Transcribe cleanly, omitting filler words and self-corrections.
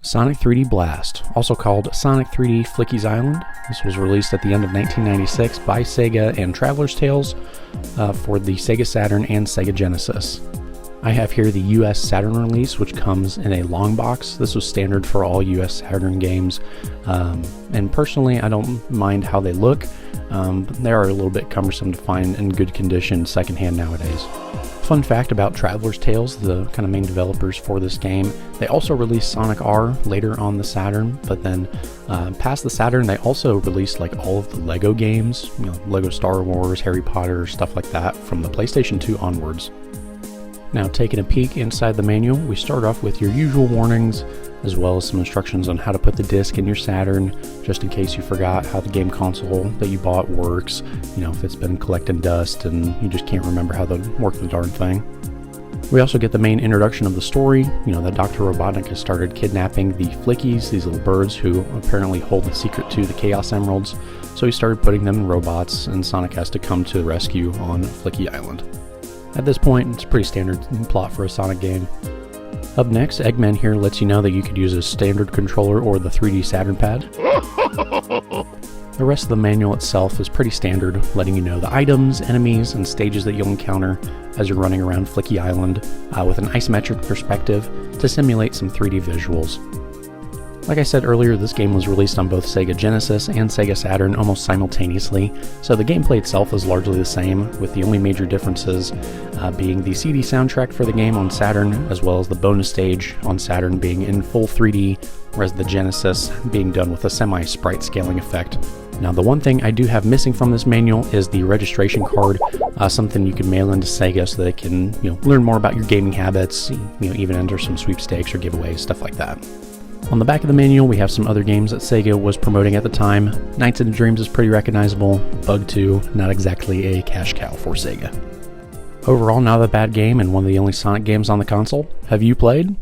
Sonic 3D Blast, also called Sonic 3D Flicky's Island. This was released at the end of 1996 by Sega and Traveler's Tales for the Sega Saturn and Sega Genesis. I have here the US Saturn release, which comes in a long box. This was standard for all US Saturn games, and personally I don't mind how they look, but they are a little bit cumbersome to find in good condition secondhand nowadays. Fun fact about Traveler's Tales, the kind of main developers for this game, they also released Sonic R later on the Saturn, but then past the Saturn they also released like all of the Lego games, Lego Star Wars, Harry Potter, stuff like that from the PlayStation 2 onwards. Now, taking a peek inside the manual, we start off with your usual warnings, as well as some instructions on how to put the disc in your Saturn, just in case you forgot how the game console that you bought works, if it's been collecting dust and you just can't remember how to work the darn thing. We also get the main introduction of the story, that Dr. Robotnik has started kidnapping the Flickies, these little birds who apparently hold the secret to the Chaos Emeralds, so he started putting them in robots, and Sonic has to come to the rescue on Flicky Island. At this point, it's a pretty standard plot for a Sonic game. Up next, Eggman here lets you know that you could use a standard controller or the 3D Saturn pad. The rest of the manual itself is pretty standard, letting you know the items, enemies, and stages that you'll encounter as you're running around Flicky Island with an isometric perspective to simulate some 3D visuals. Like I said earlier, this game was released on both Sega Genesis and Sega Saturn almost simultaneously, so the gameplay itself is largely the same, with the only major differences being the CD soundtrack for the game on Saturn, as well as the bonus stage on Saturn being in full 3D, whereas the Genesis being done with a semi-sprite scaling effect. Now, the one thing I do have missing from this manual is the registration card, something you can mail into Sega so they can learn more about your gaming habits, even enter some sweepstakes or giveaways, stuff like that. On the back of the manual, we have some other games that Sega was promoting at the time. Nights into Dreams is pretty recognizable. Bug 2, not exactly a cash cow for Sega. Overall, not a bad game and one of the only Sonic games on the console. Have you played?